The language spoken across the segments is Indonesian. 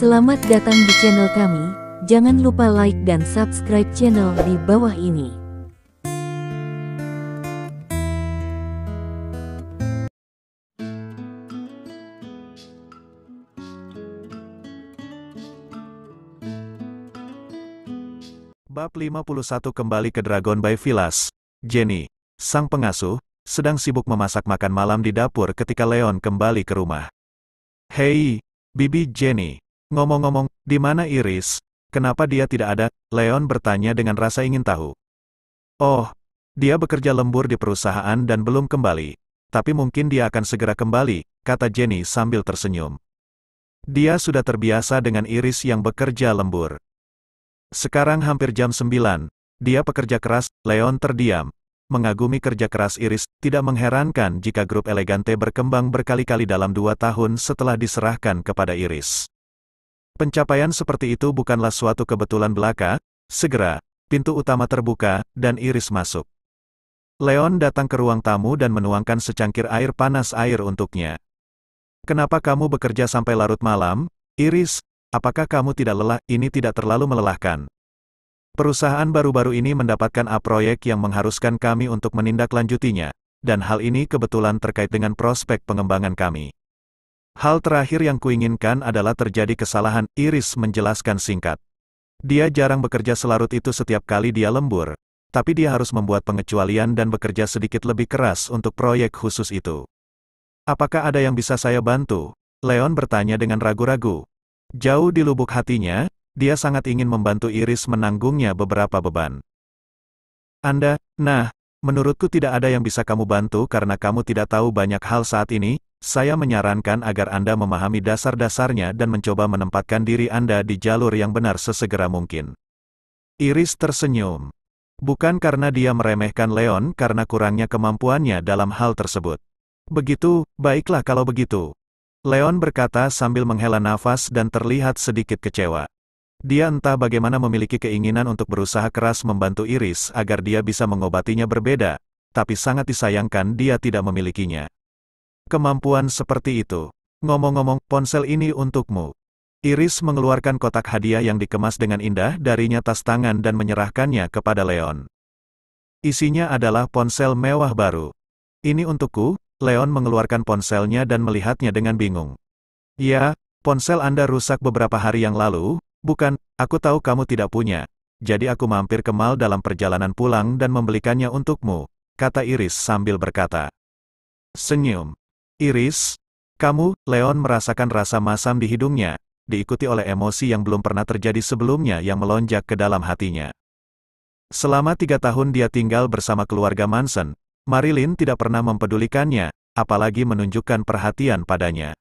Selamat datang di channel kami, jangan lupa like dan subscribe channel di bawah ini. Bab 51 kembali ke Dragon by Vilas. Jenny, sang pengasuh, sedang sibuk memasak makan malam di dapur ketika Leon kembali ke rumah. "Hei, Bibi Jenny. Ngomong-ngomong, di mana Iris? Kenapa dia tidak ada?" Leon bertanya dengan rasa ingin tahu. "Oh, dia bekerja lembur di perusahaan dan belum kembali. Tapi mungkin dia akan segera kembali," kata Jenny sambil tersenyum. Dia sudah terbiasa dengan Iris yang bekerja lembur. Sekarang hampir jam 9, dia pekerja keras. Leon terdiam, mengagumi kerja keras Iris. Tidak mengherankan jika grup Elegante berkembang berkali-kali dalam 2 tahun setelah diserahkan kepada Iris. Pencapaian seperti itu bukanlah suatu kebetulan belaka. Segera, pintu utama terbuka, dan Iris masuk. Leon datang ke ruang tamu dan menuangkan secangkir air panas untuknya. "Kenapa kamu bekerja sampai larut malam, Iris? Apakah kamu tidak lelah?" "Ini tidak terlalu melelahkan. Perusahaan baru-baru ini mendapatkan proyek yang mengharuskan kami untuk menindaklanjutinya, dan hal ini kebetulan terkait dengan prospek pengembangan kami. Hal terakhir yang kuinginkan adalah terjadi kesalahan," Iris menjelaskan singkat. Dia jarang bekerja selarut itu setiap kali dia lembur, tapi dia harus membuat pengecualian dan bekerja sedikit lebih keras untuk proyek khusus itu. "Apakah ada yang bisa saya bantu?" Leon bertanya dengan ragu-ragu. Jauh di lubuk hatinya, dia sangat ingin membantu Iris menanggungnya beberapa beban. Menurutku tidak ada yang bisa kamu bantu karena kamu tidak tahu banyak hal saat ini. Saya menyarankan agar Anda memahami dasar-dasarnya dan mencoba menempatkan diri Anda di jalur yang benar sesegera mungkin." Iris tersenyum. Bukan karena dia meremehkan Leon karena kurangnya kemampuannya dalam hal tersebut. "Begitu, baiklah kalau begitu," Leon berkata sambil menghela nafas dan terlihat sedikit kecewa. Dia entah bagaimana memiliki keinginan untuk berusaha keras membantu Iris agar dia bisa mengobatinya berbeda, tapi sangat disayangkan dia tidak memilikinya. Kemampuan seperti itu. "Ngomong-ngomong, ponsel ini untukmu." Iris mengeluarkan kotak hadiah yang dikemas dengan indah darinya tas tangan dan menyerahkannya kepada Leon. Isinya adalah ponsel mewah baru. "Ini untukku." Leon mengeluarkan ponselnya dan melihatnya dengan bingung. "Ya, ponsel Anda rusak beberapa hari yang lalu, bukan? Aku tahu kamu tidak punya. Jadi aku mampir ke mall dalam perjalanan pulang dan membelikannya untukmu," kata Iris sambil berkata. Senyum. "Iris, kamu?" Leon merasakan rasa masam di hidungnya, diikuti oleh emosi yang belum pernah terjadi sebelumnya yang melonjak ke dalam hatinya. Selama 3 tahun dia tinggal bersama keluarga Manson, Marilyn tidak pernah mempedulikannya, apalagi menunjukkan perhatian padanya.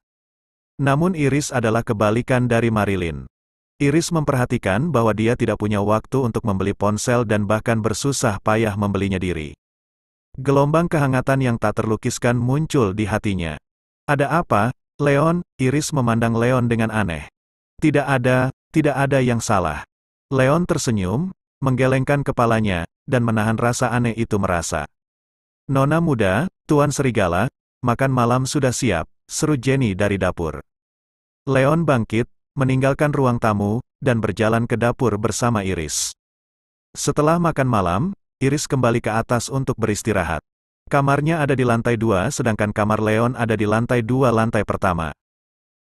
Namun Iris adalah kebalikan dari Marilyn. Iris memperhatikan bahwa dia tidak punya waktu untuk membeli ponsel dan bahkan bersusah payah membelinya diri. Gelombang kehangatan yang tak terlukiskan muncul di hatinya. "Ada apa, Leon?" Iris memandang Leon dengan aneh. Tidak ada yang salah." Leon tersenyum, menggelengkan kepalanya, dan menahan rasa aneh itu merasa. "Nona muda, Tuan Serigala, makan malam sudah siap," seru Jenny dari dapur. Leon bangkit, meninggalkan ruang tamu, dan berjalan ke dapur bersama Iris. Setelah makan malam, Iris kembali ke atas untuk beristirahat. Kamarnya ada di lantai 2 sedangkan kamar Leon ada di lantai 2 lantai pertama.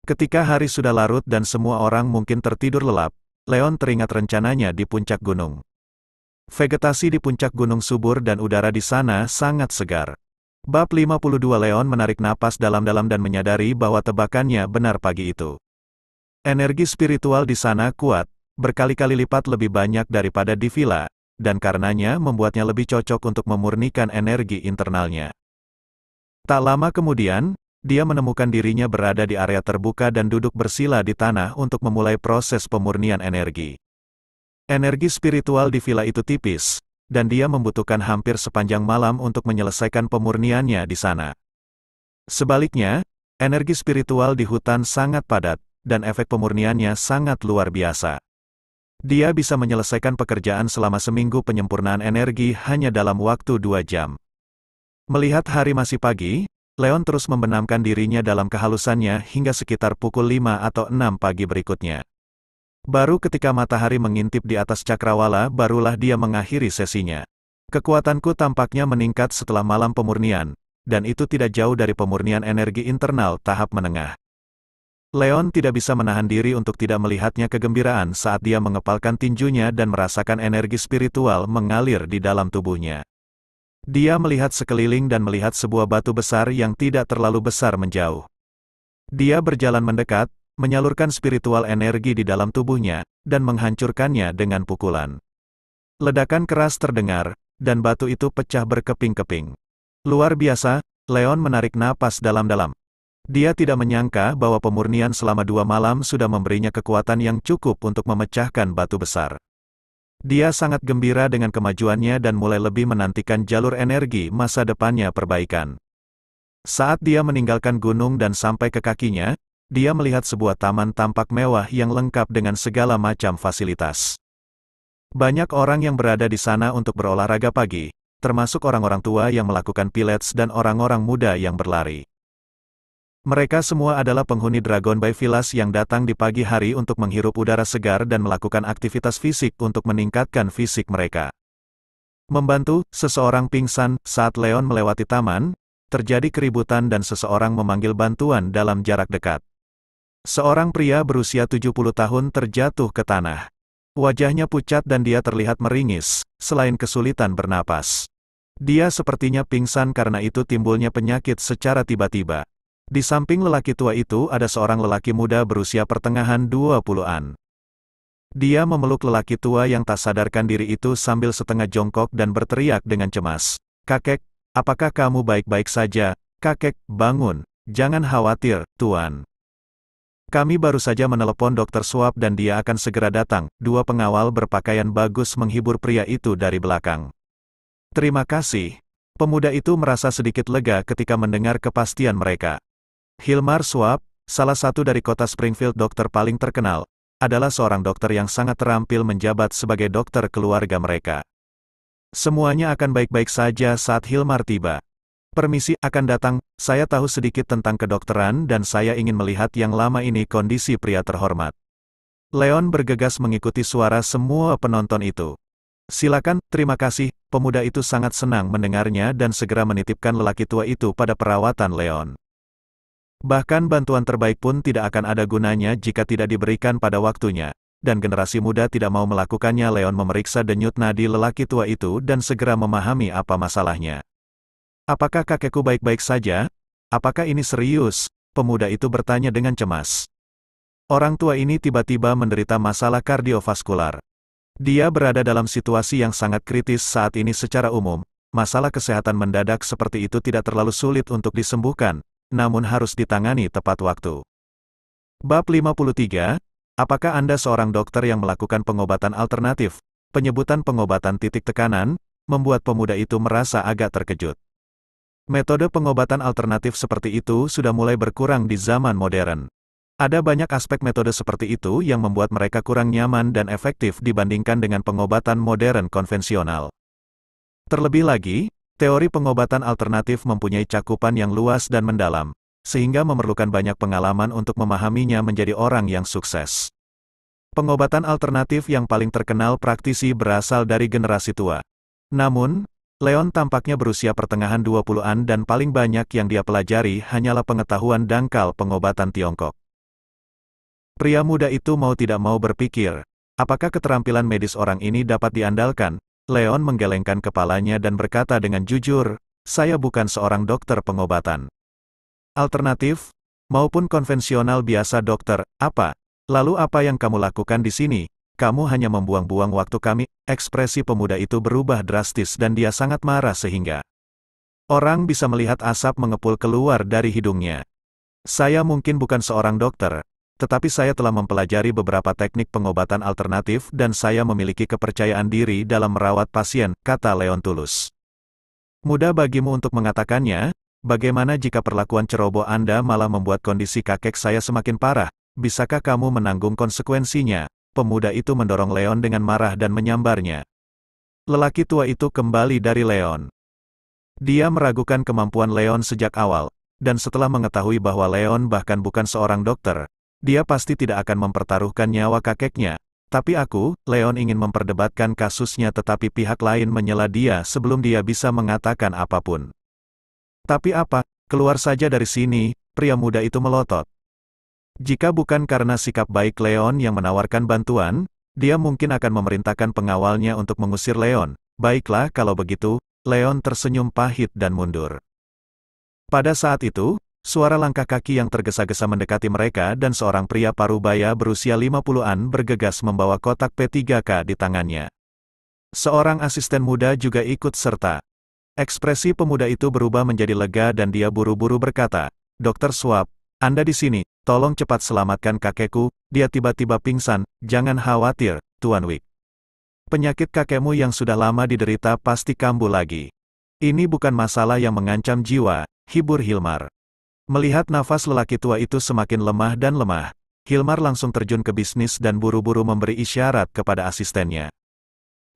Ketika hari sudah larut dan semua orang mungkin tertidur lelap, Leon teringat rencananya di puncak gunung. Vegetasi di puncak gunung subur dan udara di sana sangat segar. Bab 52 Leon menarik napas dalam-dalam dan menyadari bahwa tebakannya benar pagi itu. Energi spiritual di sana kuat, berkali-kali lipat lebih banyak daripada di villa, dan karenanya membuatnya lebih cocok untuk memurnikan energi internalnya. Tak lama kemudian, dia menemukan dirinya berada di area terbuka dan duduk bersila di tanah untuk memulai proses pemurnian energi. Energi spiritual di villa itu tipis, dan dia membutuhkan hampir sepanjang malam untuk menyelesaikan pemurniannya di sana. Sebaliknya, energi spiritual di hutan sangat padat, dan efek pemurniannya sangat luar biasa. Dia bisa menyelesaikan pekerjaan selama seminggu penyempurnaan energi hanya dalam waktu 2 jam. Melihat hari masih pagi, Leon terus membenamkan dirinya dalam kehalusannya hingga sekitar pukul 5 atau 6 pagi berikutnya. Baru ketika matahari mengintip di atas cakrawala barulah dia mengakhiri sesinya. Kekuatanku tampaknya meningkat setelah malam pemurnian, dan itu tidak jauh dari pemurnian energi internal tahap menengah. Leon tidak bisa menahan diri untuk tidak melihatnya kegembiraan saat dia mengepalkan tinjunya dan merasakan energi spiritual mengalir di dalam tubuhnya. Dia melihat sekeliling dan melihat sebuah batu besar yang tidak terlalu besar menjauh. Dia berjalan mendekat, menyalurkan spiritual energi di dalam tubuhnya, dan menghancurkannya dengan pukulan. Ledakan keras terdengar, dan batu itu pecah berkeping-keping. Luar biasa, Leon menarik napas dalam-dalam. Dia tidak menyangka bahwa pemurnian selama 2 malam sudah memberinya kekuatan yang cukup untuk memecahkan batu besar. Dia sangat gembira dengan kemajuannya dan mulai lebih menantikan jalur energi masa depannya perbaikan. Saat dia meninggalkan gunung dan sampai ke kakinya, dia melihat sebuah taman tampak mewah yang lengkap dengan segala macam fasilitas. Banyak orang yang berada di sana untuk berolahraga pagi, termasuk orang-orang tua yang melakukan pilates dan orang-orang muda yang berlari. Mereka semua adalah penghuni Dragon Bay Villas yang datang di pagi hari untuk menghirup udara segar dan melakukan aktivitas fisik untuk meningkatkan fisik mereka. Membantu, seseorang pingsan saat Leon melewati taman, terjadi keributan dan seseorang memanggil bantuan dalam jarak dekat. Seorang pria berusia 70 tahun terjatuh ke tanah. Wajahnya pucat dan dia terlihat meringis, selain kesulitan bernapas. Dia sepertinya pingsan karena itu timbulnya penyakit secara tiba-tiba. Di samping lelaki tua itu ada seorang lelaki muda berusia pertengahan 20-an. Dia memeluk lelaki tua yang tak sadarkan diri itu sambil setengah jongkok dan berteriak dengan cemas. "Kakek, apakah kamu baik-baik saja? Kakek, bangun, jangan khawatir, Tuan. Kami baru saja menelepon Dr. Swab dan dia akan segera datang." 2 pengawal berpakaian bagus menghibur pria itu dari belakang. "Terima kasih." Pemuda itu merasa sedikit lega ketika mendengar kepastian mereka. Hilmar Swab, salah satu dari kota Springfield dokter paling terkenal, adalah seorang dokter yang sangat terampil menjabat sebagai dokter keluarga mereka. Semuanya akan baik-baik saja saat Hilmar tiba. "Permisi, akan datang, saya tahu sedikit tentang kedokteran dan saya ingin melihat yang lama ini kondisi pria terhormat." Leon bergegas mengikuti suara semua penonton itu. "Silakan, terima kasih." Pemuda itu sangat senang mendengarnya dan segera menitipkan lelaki tua itu pada perawatan Leon. Bahkan bantuan terbaik pun tidak akan ada gunanya jika tidak diberikan pada waktunya, dan generasi muda tidak mau melakukannya. Leon memeriksa denyut nadi lelaki tua itu dan segera memahami apa masalahnya. "Apakah kakekku baik-baik saja? Apakah ini serius?" Pemuda itu bertanya dengan cemas. Orang tua ini tiba-tiba menderita masalah kardiovaskular. Dia berada dalam situasi yang sangat kritis saat ini secara umum. Masalah kesehatan mendadak seperti itu tidak terlalu sulit untuk disembuhkan, namun harus ditangani tepat waktu. Bab 53, apakah Anda seorang dokter yang melakukan pengobatan alternatif? Penyebutan pengobatan titik tekanan, membuat pemuda itu merasa agak terkejut. Metode pengobatan alternatif seperti itu sudah mulai berkurang di zaman modern. Ada banyak aspek metode seperti itu yang membuat mereka kurang nyaman dan efektif dibandingkan dengan pengobatan modern konvensional. Terlebih lagi, teori pengobatan alternatif mempunyai cakupan yang luas dan mendalam, sehingga memerlukan banyak pengalaman untuk memahaminya menjadi orang yang sukses. Pengobatan alternatif yang paling terkenal praktisi berasal dari generasi tua. Namun, Leon tampaknya berusia pertengahan 20-an dan paling banyak yang dia pelajari hanyalah pengetahuan dangkal pengobatan Tiongkok. Pria muda itu mau tidak mau berpikir, apakah keterampilan medis orang ini dapat diandalkan? Leon menggelengkan kepalanya dan berkata dengan jujur, "Saya bukan seorang dokter pengobatan alternatif, maupun konvensional biasa dokter, apa? Lalu apa yang kamu lakukan di sini? Kamu hanya membuang-buang waktu kami." Ekspresi pemuda itu berubah drastis dan dia sangat marah sehingga orang bisa melihat asap mengepul keluar dari hidungnya. "Saya mungkin bukan seorang dokter, tetapi saya telah mempelajari beberapa teknik pengobatan alternatif dan saya memiliki kepercayaan diri dalam merawat pasien," kata Leon tulus. "Mudah bagimu untuk mengatakannya, bagaimana jika perlakuan ceroboh Anda malah membuat kondisi kakek saya semakin parah? Bisakah kamu menanggung konsekuensinya?" Pemuda itu mendorong Leon dengan marah dan menyambarnya. Lelaki tua itu kembali dari Leon. Dia meragukan kemampuan Leon sejak awal, dan setelah mengetahui bahwa Leon bahkan bukan seorang dokter, dia pasti tidak akan mempertaruhkan nyawa kakeknya. Tapi aku, Leon ingin memperdebatkan kasusnya tetapi pihak lain menyela dia sebelum dia bisa mengatakan apapun. Tapi apa, keluar saja dari sini, pria muda itu melotot. Jika bukan karena sikap baik Leon yang menawarkan bantuan, dia mungkin akan memerintahkan pengawalnya untuk mengusir Leon. Baiklah kalau begitu, Leon tersenyum pahit dan mundur. Pada saat itu, suara langkah kaki yang tergesa-gesa mendekati mereka dan seorang pria parubaya berusia 50-an bergegas membawa kotak P3K di tangannya. Seorang asisten muda juga ikut serta. Ekspresi pemuda itu berubah menjadi lega dan dia buru-buru berkata, "Dokter Swab, Anda di sini, tolong cepat selamatkan kakekku, dia tiba-tiba pingsan, jangan khawatir, Tuan Wick. Penyakit kakekmu yang sudah lama diderita pasti kambuh lagi. Ini bukan masalah yang mengancam jiwa," hibur Hilmar. Melihat nafas lelaki tua itu semakin lemah dan lemah, Hilmar langsung terjun ke bisnis dan buru-buru memberi isyarat kepada asistennya.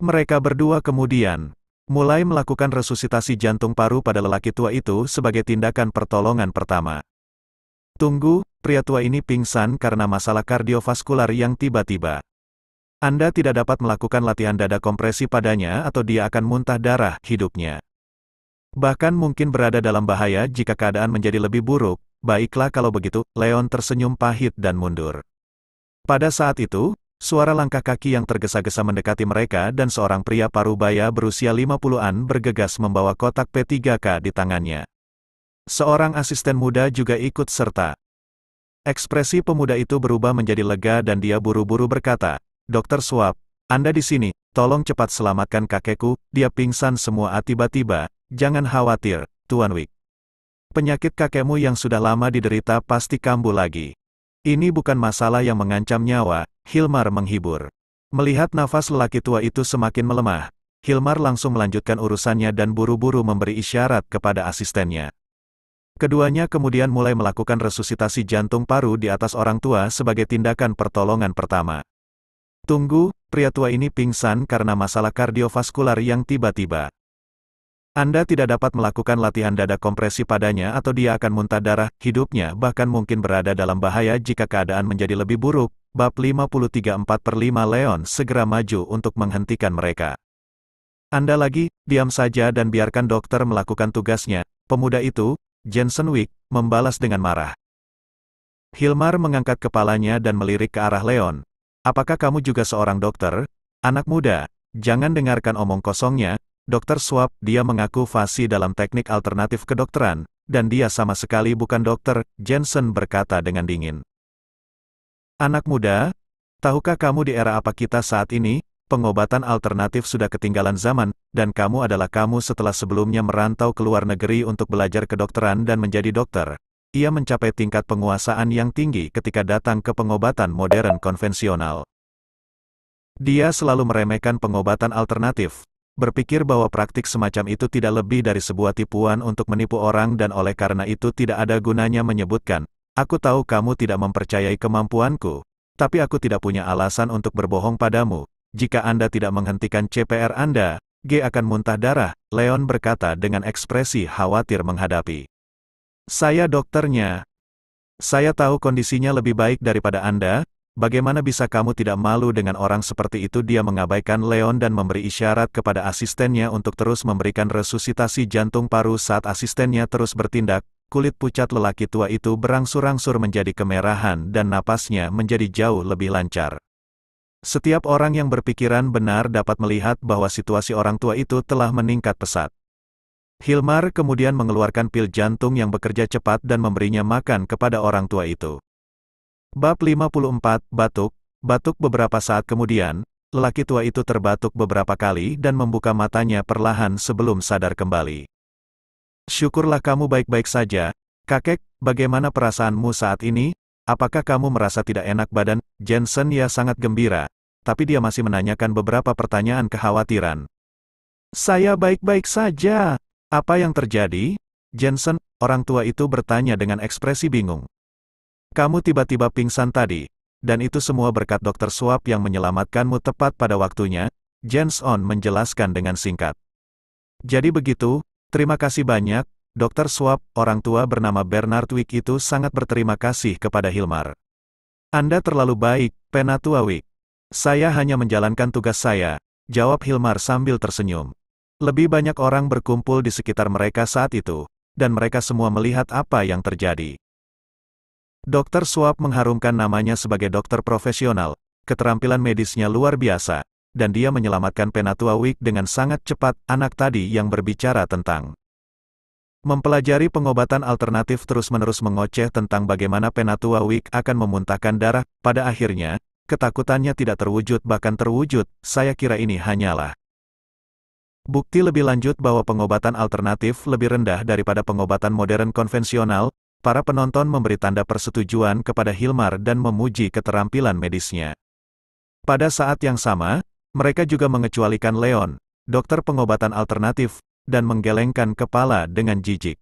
Mereka berdua kemudian mulai melakukan resusitasi jantung paru pada lelaki tua itu sebagai tindakan pertolongan pertama. Tunggu, pria tua ini pingsan karena masalah kardiovaskular yang tiba-tiba. Anda tidak dapat melakukan latihan dada kompresi padanya atau dia akan muntah darah hidupnya. Bahkan mungkin berada dalam bahaya jika keadaan menjadi lebih buruk. Baiklah kalau begitu, Leon tersenyum pahit dan mundur. Pada saat itu, suara langkah kaki yang tergesa-gesa mendekati mereka dan seorang pria parubaya berusia 50-an bergegas membawa kotak P3K di tangannya. Seorang asisten muda juga ikut serta. Ekspresi pemuda itu berubah menjadi lega dan dia buru-buru berkata, "Dokter Swab, Anda di sini, tolong cepat selamatkan kakekku, dia pingsan semua tiba-tiba. Jangan khawatir, Tuan Wick. Penyakit kakekmu yang sudah lama diderita pasti kambuh lagi. Ini bukan masalah yang mengancam nyawa," Hilmar menghibur. Melihat nafas lelaki tua itu semakin melemah, Hilmar langsung melanjutkan urusannya dan buru-buru memberi isyarat kepada asistennya. Keduanya kemudian mulai melakukan resusitasi jantung paru di atas orang tua sebagai tindakan pertolongan pertama. Tunggu, pria tua ini pingsan karena masalah kardiovaskular yang tiba-tiba. Anda tidak dapat melakukan latihan dada kompresi padanya atau dia akan muntah darah hidupnya bahkan mungkin berada dalam bahaya jika keadaan menjadi lebih buruk. Bab 53:4/5 Leon segera maju untuk menghentikan mereka. "Anda lagi, diam saja dan biarkan dokter melakukan tugasnya," pemuda itu, Jensen Wick, membalas dengan marah. Hilmar mengangkat kepalanya dan melirik ke arah Leon. "Apakah kamu juga seorang dokter? Anak muda, jangan dengarkan omong kosongnya. Dokter Swab, dia mengaku fasih dalam teknik alternatif kedokteran, dan dia sama sekali bukan dokter," Jensen berkata dengan dingin. "Anak muda, tahukah kamu di era apa kita saat ini? Pengobatan alternatif sudah ketinggalan zaman, dan kamu adalah kamu setelah sebelumnya merantau ke luar negeri untuk belajar kedokteran dan menjadi dokter. Ia mencapai tingkat penguasaan yang tinggi ketika datang ke pengobatan modern konvensional. Dia selalu meremehkan pengobatan alternatif. Berpikir bahwa praktik semacam itu tidak lebih dari sebuah tipuan untuk menipu orang dan oleh karena itu tidak ada gunanya menyebutkan, 'Aku tahu kamu tidak mempercayai kemampuanku, tapi aku tidak punya alasan untuk berbohong padamu. Jika Anda tidak menghentikan CPR Anda, G akan muntah darah," Leon berkata dengan ekspresi khawatir menghadapi. "Saya dokternya. Saya tahu kondisinya lebih baik daripada Anda. Bagaimana bisa kamu tidak malu dengan orang seperti itu?" Dia mengabaikan Leon dan memberi isyarat kepada asistennya untuk terus memberikan resusitasi jantung paru. Saat asistennya terus bertindak, kulit pucat lelaki tua itu berangsur-angsur menjadi kemerahan dan napasnya menjadi jauh lebih lancar. Setiap orang yang berpikiran benar dapat melihat bahwa situasi orang tua itu telah meningkat pesat. Hilmar kemudian mengeluarkan pil jantung yang bekerja cepat dan memberinya makan kepada orang tua itu. Bab 54, Batuk. Batuk. Beberapa saat kemudian, lelaki tua itu terbatuk beberapa kali dan membuka matanya perlahan sebelum sadar kembali. "Syukurlah kamu baik-baik saja, kakek, bagaimana perasaanmu saat ini? Apakah kamu merasa tidak enak badan?" Jensen ya sangat gembira, tapi dia masih menanyakan beberapa pertanyaan kekhawatiran. "Saya baik-baik saja. Apa yang terjadi, Jensen?" orang tua itu bertanya dengan ekspresi bingung. "Kamu tiba-tiba pingsan tadi, dan itu semua berkat Dokter Swab yang menyelamatkanmu tepat pada waktunya," Jensen menjelaskan dengan singkat. "Jadi begitu, terima kasih banyak, Dr. Swab, orang tua bernama Bernard Wick itu sangat berterima kasih kepada Hilmar. Anda terlalu baik, Penatua Wick. Saya hanya menjalankan tugas saya, jawab Hilmar sambil tersenyum. Lebih banyak orang berkumpul di sekitar mereka saat itu, dan mereka semua melihat apa yang terjadi. Dr. Swab mengharumkan namanya sebagai dokter profesional, keterampilan medisnya luar biasa, dan dia menyelamatkan Penatua Wick dengan sangat cepat. Anak tadi yang berbicara tentang mempelajari pengobatan alternatif terus-menerus mengoceh tentang bagaimana Penatua Wick akan memuntahkan darah. Pada akhirnya, ketakutannya tidak terwujud, bahkan terwujud. Saya kira ini hanyalah bukti lebih lanjut bahwa pengobatan alternatif lebih rendah daripada pengobatan modern konvensional. Para penonton memberi tanda persetujuan kepada Hilmar dan memuji keterampilan medisnya. Pada saat yang sama, mereka juga mengecualikan Leon, dokter pengobatan alternatif, dan menggelengkan kepala dengan jijik.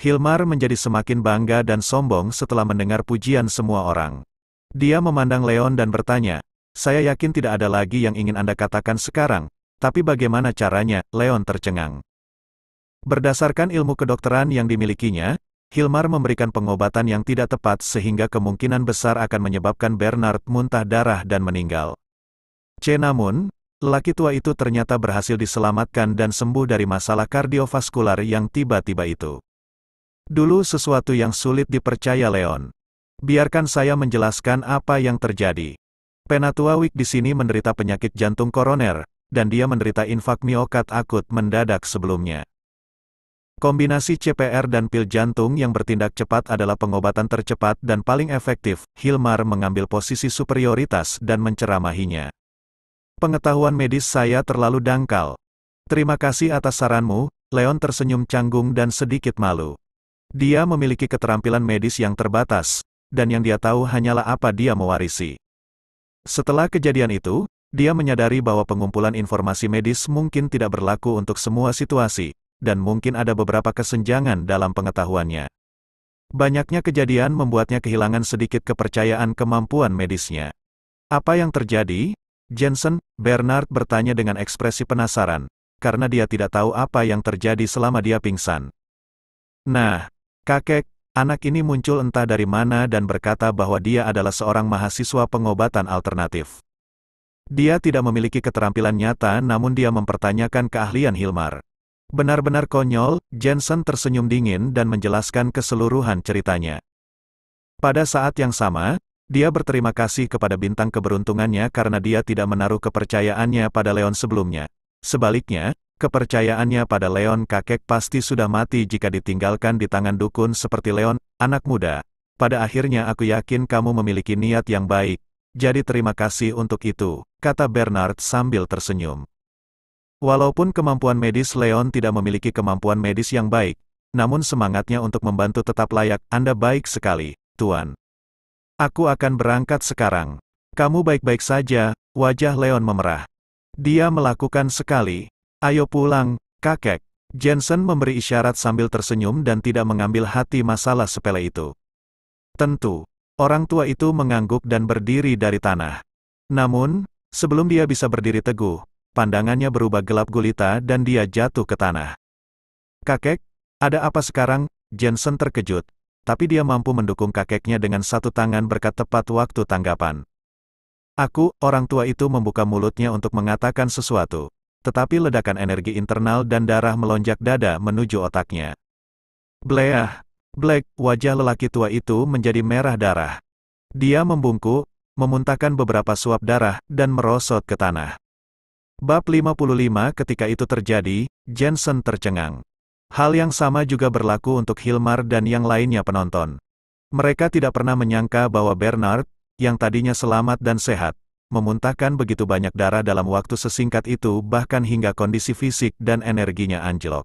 Hilmar menjadi semakin bangga dan sombong setelah mendengar pujian semua orang. Dia memandang Leon dan bertanya, "Saya yakin tidak ada lagi yang ingin Anda katakan sekarang, tapi bagaimana caranya?" Leon tercengang. Berdasarkan ilmu kedokteran yang dimilikinya, Hilmar memberikan pengobatan yang tidak tepat sehingga kemungkinan besar akan menyebabkan Bernard muntah darah dan meninggal. Namun, lelaki tua itu ternyata berhasil diselamatkan dan sembuh dari masalah kardiovaskular yang tiba-tiba itu. Dulu sesuatu yang sulit dipercaya Leon. Biarkan saya menjelaskan apa yang terjadi. Penatua Wick di sini menderita penyakit jantung koroner, dan dia menderita infak miokard akut mendadak sebelumnya. Kombinasi CPR dan pil jantung yang bertindak cepat adalah pengobatan tercepat dan paling efektif. Hilmar mengambil posisi superioritas dan menceramahinya. Pengetahuan medis saya terlalu dangkal. Terima kasih atas saranmu. Leon tersenyum canggung dan sedikit malu. Dia memiliki keterampilan medis yang terbatas, dan yang dia tahu hanyalah apa dia mewarisi. Setelah kejadian itu, dia menyadari bahwa pengumpulan informasi medis mungkin tidak berlaku untuk semua situasi, dan mungkin ada beberapa kesenjangan dalam pengetahuannya. Banyaknya kejadian membuatnya kehilangan sedikit kepercayaan kemampuan medisnya. Apa yang terjadi? Jensen, Bernard bertanya dengan ekspresi penasaran, karena dia tidak tahu apa yang terjadi selama dia pingsan. Nah, kakek, anak ini muncul entah dari mana dan berkata bahwa dia adalah seorang mahasiswa pengobatan alternatif. Dia tidak memiliki keterampilan nyata namun dia mempertanyakan keahlian Hilmar. Benar-benar konyol, Jensen tersenyum dingin dan menjelaskan keseluruhan ceritanya. Pada saat yang sama, dia berterima kasih kepada bintang keberuntungannya karena dia tidak menaruh kepercayaannya pada Leon sebelumnya. Sebaliknya, kepercayaannya pada Leon kakek pasti sudah mati jika ditinggalkan di tangan dukun seperti Leon. Anak muda, pada akhirnya aku yakin kamu memiliki niat yang baik, jadi terima kasih untuk itu, kata Bernard sambil tersenyum. Walaupun kemampuan medis Leon tidak memiliki kemampuan medis yang baik, namun semangatnya untuk membantu tetap layak. Anda baik sekali, Tuan. Aku akan berangkat sekarang. Kamu baik-baik saja, wajah Leon memerah. Dia melakukan sekali. Ayo pulang, kakek. Jensen memberi isyarat sambil tersenyum dan tidak mengambil hati masalah sepele itu. Tentu, orang tua itu mengangguk dan berdiri dari tanah. Namun, sebelum dia bisa berdiri teguh, pandangannya berubah gelap gulita dan dia jatuh ke tanah. Kakek, ada apa sekarang? Jensen terkejut, tapi dia mampu mendukung kakeknya dengan satu tangan berkat tepat waktu tanggapan. Orang tua itu membuka mulutnya untuk mengatakan sesuatu, tetapi ledakan energi internal dan darah melonjak dada menuju otaknya. Black, wajah lelaki tua itu menjadi merah darah. Dia membungkuk, memuntahkan beberapa suap darah, dan merosot ke tanah. Bab 55 ketika itu terjadi, Jensen tercengang. Hal yang sama juga berlaku untuk Hilmar dan yang lainnya penonton. Mereka tidak pernah menyangka bahwa Bernard, yang tadinya selamat dan sehat, memuntahkan begitu banyak darah dalam waktu sesingkat itu bahkan hingga kondisi fisik dan energinya anjlok.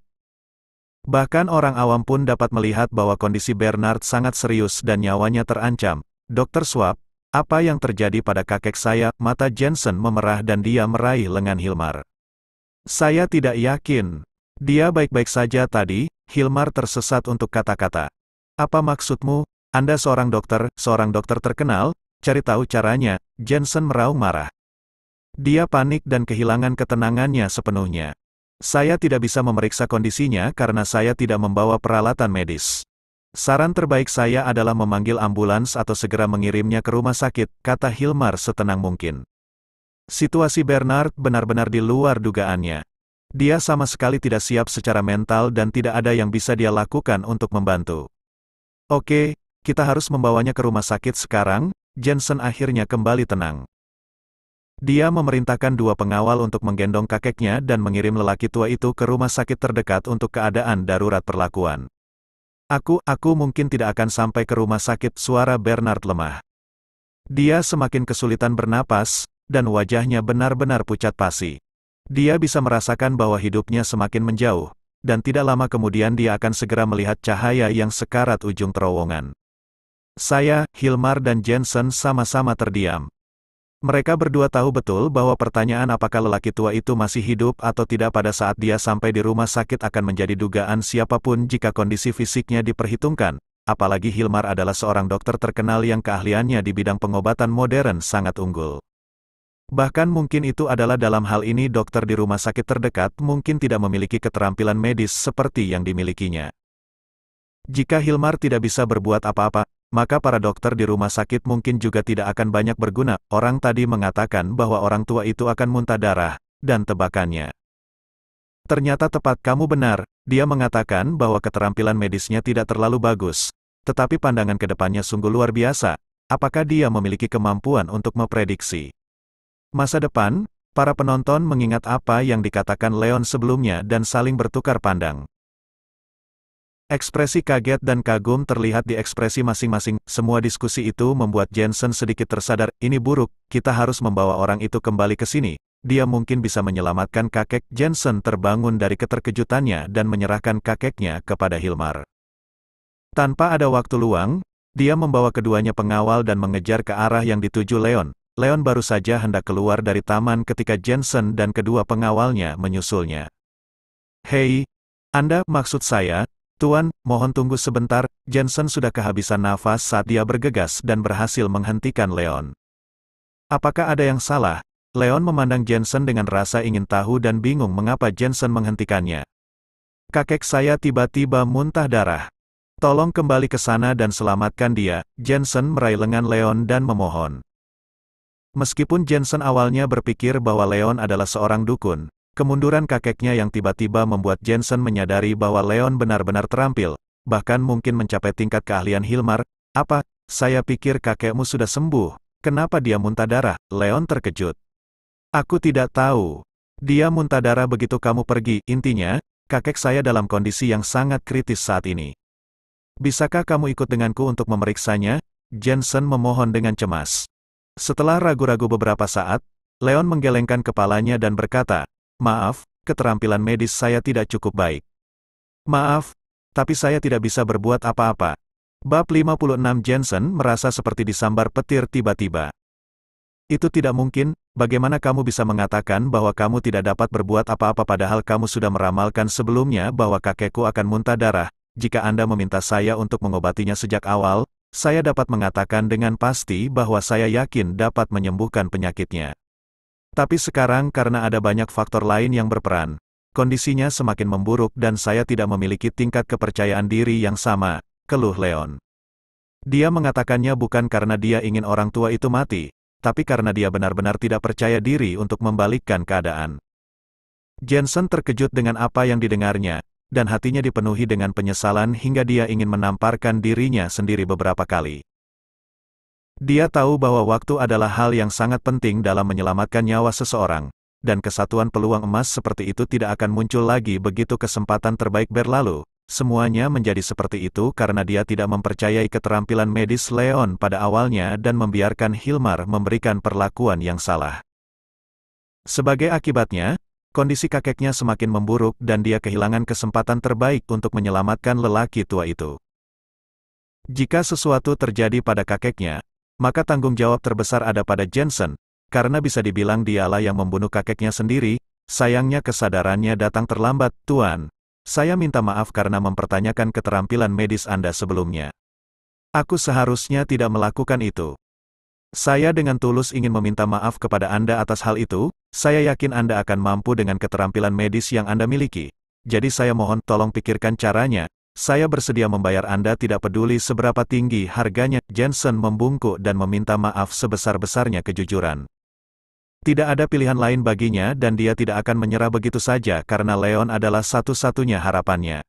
Bahkan orang awam pun dapat melihat bahwa kondisi Bernard sangat serius dan nyawanya terancam. Dr. Swab, apa yang terjadi pada kakek saya? Mata Jensen memerah dan dia meraih lengan Hilmar. Saya tidak yakin. Dia baik-baik saja tadi. Hilmar tersesat untuk kata-kata. Apa maksudmu? Anda seorang dokter terkenal, cari tahu caranya. Jensen meraung marah. Dia panik dan kehilangan ketenangannya sepenuhnya. Saya tidak bisa memeriksa kondisinya karena saya tidak membawa peralatan medis. Saran terbaik saya adalah memanggil ambulans atau segera mengirimnya ke rumah sakit, kata Hilmar setenang mungkin. Situasi Bernard benar-benar di luar dugaannya. Dia sama sekali tidak siap secara mental dan tidak ada yang bisa dia lakukan untuk membantu. Oke, kita harus membawanya ke rumah sakit sekarang. Jensen akhirnya kembali tenang. Dia memerintahkan 2 pengawal untuk menggendong kakeknya dan mengirim lelaki tua itu ke rumah sakit terdekat untuk keadaan darurat perlakuan. Aku mungkin tidak akan sampai ke rumah sakit, suara Bernard lemah. Dia semakin kesulitan bernapas, dan wajahnya benar-benar pucat pasi. Dia bisa merasakan bahwa hidupnya semakin menjauh, dan tidak lama kemudian dia akan segera melihat cahaya yang sekarat ujung terowongan. Saya, Hilmar dan Jensen sama-sama terdiam. Mereka berdua tahu betul bahwa pertanyaan apakah lelaki tua itu masih hidup atau tidak pada saat dia sampai di rumah sakit akan menjadi dugaan siapapun jika kondisi fisiknya diperhitungkan, apalagi Hilmar adalah seorang dokter terkenal yang keahliannya di bidang pengobatan modern sangat unggul. Bahkan mungkin itu adalah dalam hal ini dokter di rumah sakit terdekat mungkin tidak memiliki keterampilan medis seperti yang dimilikinya. Jika Hilmar tidak bisa berbuat apa-apa, maka para dokter di rumah sakit mungkin juga tidak akan banyak berguna. Orang tadi mengatakan bahwa orang tua itu akan muntah darah, dan tebakannya. Ternyata tepat, kamu benar, dia mengatakan bahwa keterampilan medisnya tidak terlalu bagus. Tetapi pandangan ke depannya sungguh luar biasa. Apakah dia memiliki kemampuan untuk memprediksi masa depan? Para penonton mengingat apa yang dikatakan Leon sebelumnya dan saling bertukar pandang. Ekspresi kaget dan kagum terlihat di ekspresi masing-masing. Semua diskusi itu membuat Jensen sedikit tersadar, ini buruk, kita harus membawa orang itu kembali ke sini. Dia mungkin bisa menyelamatkan kakek. Jensen terbangun dari keterkejutannya dan menyerahkan kakeknya kepada Hilmar. Tanpa ada waktu luang, dia membawa keduanya pengawal dan mengejar ke arah yang dituju Leon. Leon baru saja hendak keluar dari taman ketika Jensen dan kedua pengawalnya menyusulnya. Hei, Anda, maksud saya, Tuan, mohon tunggu sebentar. Jensen sudah kehabisan nafas saat dia bergegas dan berhasil menghentikan Leon. Apakah ada yang salah? Leon memandang Jensen dengan rasa ingin tahu dan bingung mengapa Jensen menghentikannya. Kakek saya tiba-tiba muntah darah. Tolong kembali ke sana dan selamatkan dia. Jensen meraih lengan Leon dan memohon. Meskipun Jensen awalnya berpikir bahwa Leon adalah seorang dukun, kemunduran kakeknya yang tiba-tiba membuat Jensen menyadari bahwa Leon benar-benar terampil, bahkan mungkin mencapai tingkat keahlian Hilmar. Apa? Saya pikir kakekmu sudah sembuh. Kenapa dia muntah darah? Leon terkejut. Aku tidak tahu. Dia muntah darah begitu kamu pergi. Intinya, kakek saya dalam kondisi yang sangat kritis saat ini. Bisakah kamu ikut denganku untuk memeriksanya? Jensen memohon dengan cemas. Setelah ragu-ragu beberapa saat, Leon menggelengkan kepalanya dan berkata, maaf, keterampilan medis saya tidak cukup baik. Maaf, tapi saya tidak bisa berbuat apa-apa. Bab 56. Jensen merasa seperti disambar petir tiba-tiba. Itu tidak mungkin, bagaimana kamu bisa mengatakan bahwa kamu tidak dapat berbuat apa-apa padahal kamu sudah meramalkan sebelumnya bahwa kakekku akan muntah darah. Jika Anda meminta saya untuk mengobatinya sejak awal, saya dapat mengatakan dengan pasti bahwa saya yakin dapat menyembuhkan penyakitnya. Tapi sekarang karena ada banyak faktor lain yang berperan, kondisinya semakin memburuk dan saya tidak memiliki tingkat kepercayaan diri yang sama, keluh Leon. Dia mengatakannya bukan karena dia ingin orang tua itu mati, tapi karena dia benar-benar tidak percaya diri untuk membalikkan keadaan. Jensen terkejut dengan apa yang didengarnya, dan hatinya dipenuhi dengan penyesalan hingga dia ingin menamparkan dirinya sendiri beberapa kali. Dia tahu bahwa waktu adalah hal yang sangat penting dalam menyelamatkan nyawa seseorang, dan kesatuan peluang emas seperti itu tidak akan muncul lagi begitu kesempatan terbaik berlalu. Semuanya menjadi seperti itu karena dia tidak mempercayai keterampilan medis Leon pada awalnya dan membiarkan Hilmar memberikan perlakuan yang salah. Sebagai akibatnya, kondisi kakeknya semakin memburuk dan dia kehilangan kesempatan terbaik untuk menyelamatkan lelaki tua itu. Jika sesuatu terjadi pada kakeknya, maka tanggung jawab terbesar ada pada Jensen, karena bisa dibilang dialah yang membunuh kakeknya sendiri. Sayangnya kesadarannya datang terlambat. Tuan, saya minta maaf karena mempertanyakan keterampilan medis Anda sebelumnya. Aku seharusnya tidak melakukan itu. Saya dengan tulus ingin meminta maaf kepada Anda atas hal itu. Saya yakin Anda akan mampu dengan keterampilan medis yang Anda miliki. Jadi saya mohon tolong pikirkan caranya. Saya bersedia membayar Anda tidak peduli seberapa tinggi harganya. Jensen membungkuk dan meminta maaf sebesar-besarnya kejujuran. Tidak ada pilihan lain baginya dan dia tidak akan menyerah begitu saja karena Leon adalah satu-satunya harapannya.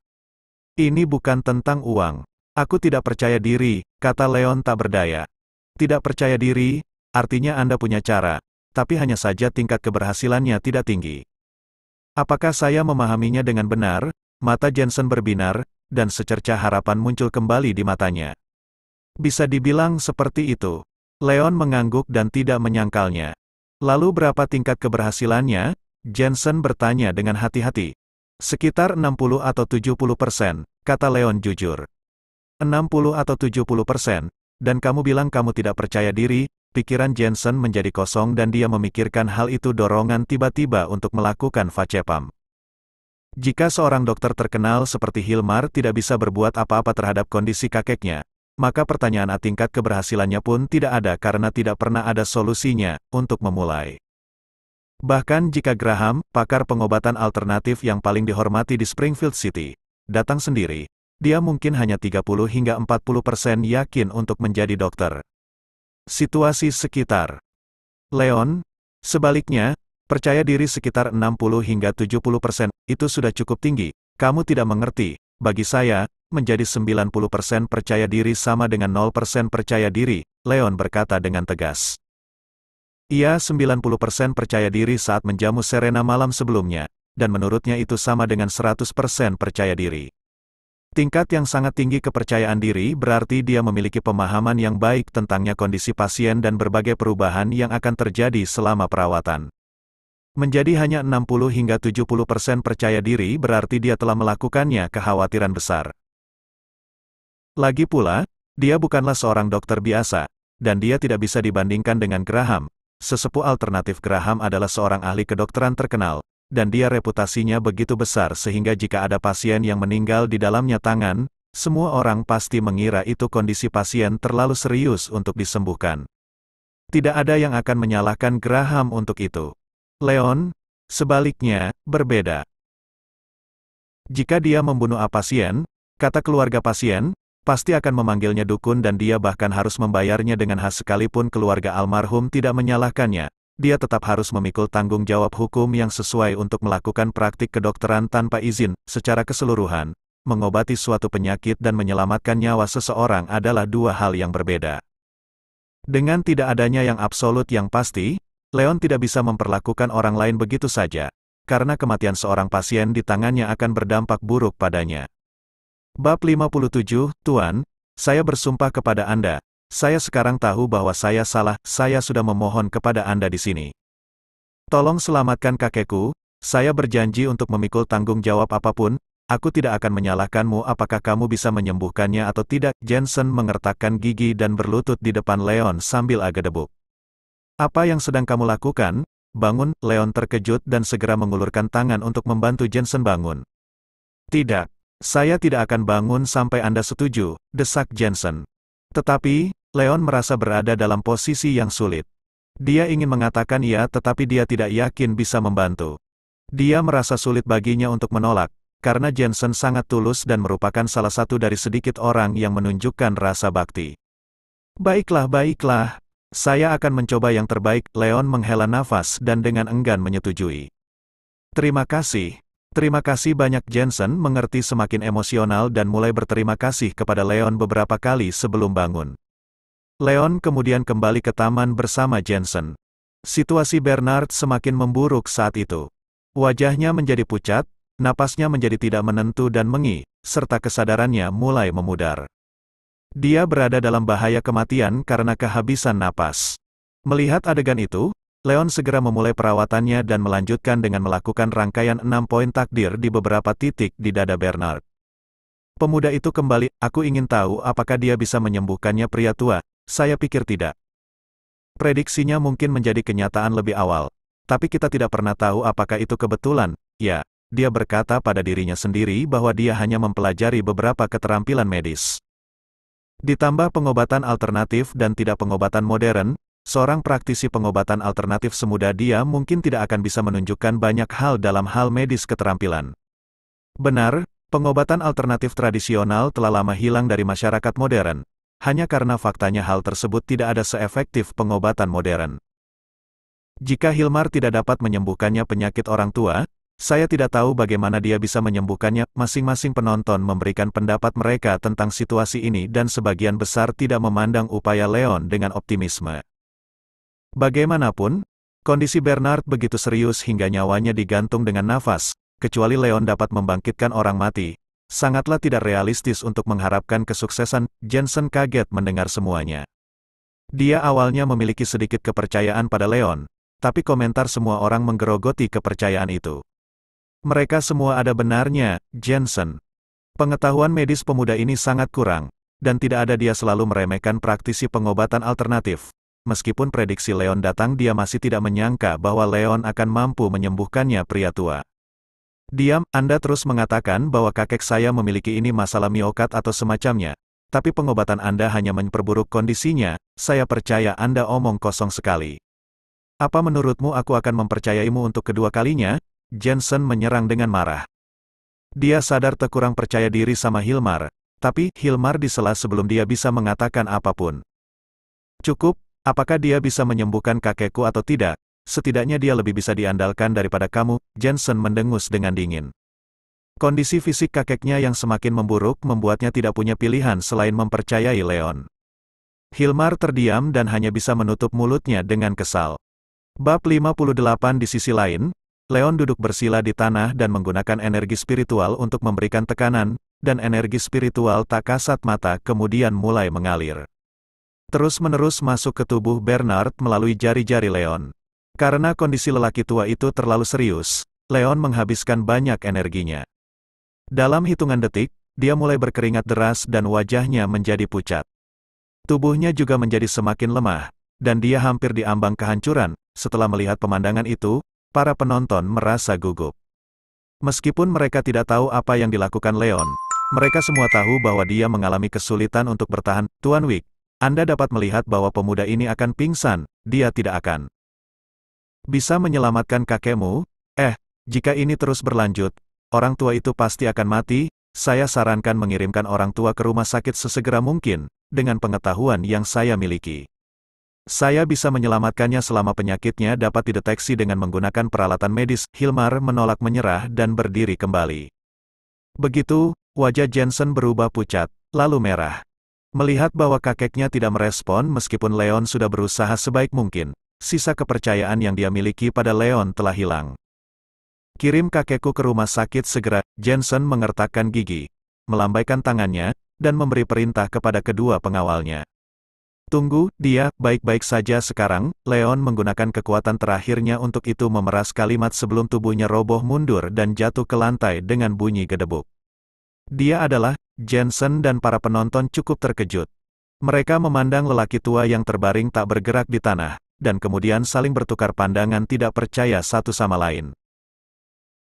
Ini bukan tentang uang. Aku tidak percaya diri, kata Leon tak berdaya. Tidak percaya diri, artinya Anda punya cara, tapi hanya saja tingkat keberhasilannya tidak tinggi. Apakah saya memahaminya dengan benar? Mata Jensen berbinar, dan secercah harapan muncul kembali di matanya. Bisa dibilang seperti itu. Leon mengangguk dan tidak menyangkalnya. Lalu berapa tingkat keberhasilannya? Jensen bertanya dengan hati-hati. Sekitar 60 atau 70%, kata Leon jujur. 60 atau 70%? Dan kamu bilang kamu tidak percaya diri. Pikiran Jensen menjadi kosong dan dia memikirkan hal itu dorongan tiba-tiba untuk melakukan Facepam. Jika seorang dokter terkenal seperti Hilmar tidak bisa berbuat apa-apa terhadap kondisi kakeknya, maka pertanyaan tingkat keberhasilannya pun tidak ada karena tidak pernah ada solusinya untuk memulai. Bahkan jika Graham, pakar pengobatan alternatif yang paling dihormati di Springfield City, datang sendiri, dia mungkin hanya 30 hingga 40% yakin untuk menjadi dokter. Situasi sekitar Leon, sebaliknya, percaya diri sekitar 60 hingga 70%, itu sudah cukup tinggi. Kamu tidak mengerti, bagi saya, menjadi 90% percaya diri sama dengan 0% percaya diri, Leon berkata dengan tegas. Ia 90% percaya diri saat menjamu Serena malam sebelumnya, dan menurutnya itu sama dengan 100% percaya diri. Tingkat yang sangat tinggi kepercayaan diri berarti dia memiliki pemahaman yang baik tentangnya kondisi pasien dan berbagai perubahan yang akan terjadi selama perawatan. Menjadi hanya 60 hingga 70% percaya diri berarti dia telah melakukannya kekhawatiran besar. Lagi pula, dia bukanlah seorang dokter biasa, dan dia tidak bisa dibandingkan dengan Graham. Sesepuh alternatif Graham adalah seorang ahli kedokteran terkenal, dan dia reputasinya begitu besar sehingga jika ada pasien yang meninggal di dalamnya tangan, semua orang pasti mengira itu kondisi pasien terlalu serius untuk disembuhkan. Tidak ada yang akan menyalahkan Graham untuk itu. Leon, sebaliknya, berbeda. Jika dia membunuh pasien, kata keluarga pasien, pasti akan memanggilnya dukun dan dia bahkan harus membayarnya dengan khas sekalipun keluarga almarhum tidak menyalahkannya. Dia tetap harus memikul tanggung jawab hukum yang sesuai untuk melakukan praktik kedokteran tanpa izin. Secara keseluruhan, mengobati suatu penyakit dan menyelamatkan nyawa seseorang adalah dua hal yang berbeda. Dengan tidak adanya yang absolut yang pasti, Leon tidak bisa memperlakukan orang lain begitu saja, karena kematian seorang pasien di tangannya akan berdampak buruk padanya. Bab 57, Tuan, saya bersumpah kepada Anda. Saya sekarang tahu bahwa saya salah, saya sudah memohon kepada Anda di sini. Tolong selamatkan kakekku, saya berjanji untuk memikul tanggung jawab apapun, aku tidak akan menyalahkanmu apakah kamu bisa menyembuhkannya atau tidak. Jensen mengertakkan gigi dan berlutut di depan Leon sambil agak debuk. Apa yang sedang kamu lakukan? Bangun, Leon terkejut dan segera mengulurkan tangan untuk membantu Jensen bangun. Tidak, saya tidak akan bangun sampai Anda setuju, desak Jensen. Tetapi, Leon merasa berada dalam posisi yang sulit. Dia ingin mengatakan iya tetapi dia tidak yakin bisa membantu. Dia merasa sulit baginya untuk menolak, karena Jensen sangat tulus dan merupakan salah satu dari sedikit orang yang menunjukkan rasa bakti. Baiklah, baiklah. Saya akan mencoba yang terbaik, Leon menghela nafas dan dengan enggan menyetujui. Terima kasih. Terima kasih banyak. Jensen mengerti semakin emosional dan mulai berterima kasih kepada Leon beberapa kali sebelum bangun. Leon kemudian kembali ke taman bersama Jensen. Situasi Bernard semakin memburuk saat itu. Wajahnya menjadi pucat, napasnya menjadi tidak menentu dan mengi, serta kesadarannya mulai memudar. Dia berada dalam bahaya kematian karena kehabisan napas. Melihat adegan itu, Leon segera memulai perawatannya dan melanjutkan dengan melakukan rangkaian 6 poin takdir di beberapa titik di dada Bernard. Pemuda itu kembali, aku ingin tahu apakah dia bisa menyembuhkannya. Pria tua, saya pikir tidak. Prediksinya mungkin menjadi kenyataan lebih awal, tapi kita tidak pernah tahu apakah itu kebetulan. Ya, dia berkata pada dirinya sendiri bahwa dia hanya mempelajari beberapa keterampilan medis. Ditambah pengobatan alternatif dan tidak pengobatan modern, seorang praktisi pengobatan alternatif semuda dia mungkin tidak akan bisa menunjukkan banyak hal dalam hal medis keterampilan. Benar, pengobatan alternatif tradisional telah lama hilang dari masyarakat modern, hanya karena faktanya hal tersebut tidak ada seefektif pengobatan modern. Jika Hilmar tidak dapat menyembuhkannya penyakit orang tua, saya tidak tahu bagaimana dia bisa menyembuhkannya. Masing-masing penonton memberikan pendapat mereka tentang situasi ini dan sebagian besar tidak memandang upaya Leon dengan optimisme. Bagaimanapun, kondisi Bernard begitu serius hingga nyawanya digantung dengan nafas, kecuali Leon dapat membangkitkan orang mati. Sangatlah tidak realistis untuk mengharapkan kesuksesan. Jensen kaget mendengar semuanya. Dia awalnya memiliki sedikit kepercayaan pada Leon, tapi komentar semua orang menggerogoti kepercayaan itu. Mereka semua ada benarnya, Jensen. Pengetahuan medis pemuda ini sangat kurang, dan tidak ada dia selalu meremehkan praktisi pengobatan alternatif. Meskipun prediksi Leon datang, dia masih tidak menyangka bahwa Leon akan mampu menyembuhkannya pria tua. Diam, Anda terus mengatakan bahwa kakek saya memiliki ini masalah miokard atau semacamnya, tapi pengobatan Anda hanya memperburuk kondisinya. Saya percaya Anda omong kosong sekali. Apa menurutmu aku akan mempercayaimu untuk kedua kalinya? Jensen menyerang dengan marah. Dia sadar kurang percaya diri sama Hilmar, tapi Hilmar disela sebelum dia bisa mengatakan apapun. Cukup, apakah dia bisa menyembuhkan kakekku atau tidak? Setidaknya dia lebih bisa diandalkan daripada kamu, Jensen mendengus dengan dingin. Kondisi fisik kakeknya yang semakin memburuk membuatnya tidak punya pilihan selain mempercayai Leon. Hilmar terdiam dan hanya bisa menutup mulutnya dengan kesal. Bab 58. Di sisi lain, Leon duduk bersila di tanah dan menggunakan energi spiritual untuk memberikan tekanan, dan energi spiritual tak kasat mata kemudian mulai mengalir terus-menerus masuk ke tubuh Bernard melalui jari-jari Leon. Karena kondisi lelaki tua itu terlalu serius, Leon menghabiskan banyak energinya. Dalam hitungan detik, dia mulai berkeringat deras dan wajahnya menjadi pucat. Tubuhnya juga menjadi semakin lemah, dan dia hampir diambang kehancuran. Setelah melihat pemandangan itu, para penonton merasa gugup. Meskipun mereka tidak tahu apa yang dilakukan Leon, mereka semua tahu bahwa dia mengalami kesulitan untuk bertahan. Tuan Wick, Anda dapat melihat bahwa pemuda ini akan pingsan. Dia tidak akan bisa menyelamatkan kakekmu. Jika ini terus berlanjut, orang tua itu pasti akan mati. Saya sarankan mengirimkan orang tua ke rumah sakit sesegera mungkin, dengan pengetahuan yang saya miliki. Saya bisa menyelamatkannya selama penyakitnya dapat dideteksi dengan menggunakan peralatan medis. Hilmar menolak menyerah dan berdiri kembali. Begitu, wajah Jensen berubah pucat, lalu merah. Melihat bahwa kakeknya tidak merespon meskipun Leon sudah berusaha sebaik mungkin, sisa kepercayaan yang dia miliki pada Leon telah hilang. Kirim kakekku ke rumah sakit segera. Jensen mengertakkan gigi, melambaikan tangannya, dan memberi perintah kepada kedua pengawalnya. Tunggu, dia baik-baik saja sekarang. Leon menggunakan kekuatan terakhirnya untuk itu memeras kalimat sebelum tubuhnya roboh mundur dan jatuh ke lantai dengan bunyi gedebuk. Dia adalah Jensen dan para penonton cukup terkejut. Mereka memandang lelaki tua yang terbaring tak bergerak di tanah, dan kemudian saling bertukar pandangan tidak percaya satu sama lain.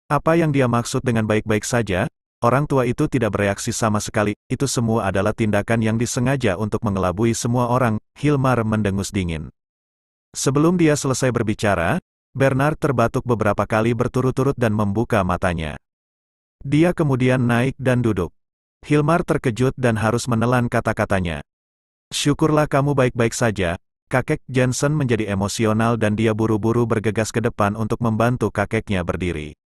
Apa yang dia maksud dengan baik-baik saja? Orang tua itu tidak bereaksi sama sekali. Itu semua adalah tindakan yang disengaja untuk mengelabui semua orang. Hilmar mendengus dingin. Sebelum dia selesai berbicara, Bernard terbatuk beberapa kali berturut-turut dan membuka matanya. Dia kemudian naik dan duduk. Hilmar terkejut dan harus menelan kata-katanya. Syukurlah kamu baik-baik saja. Kakek. Jensen menjadi emosional dan dia buru-buru bergegas ke depan untuk membantu kakeknya berdiri.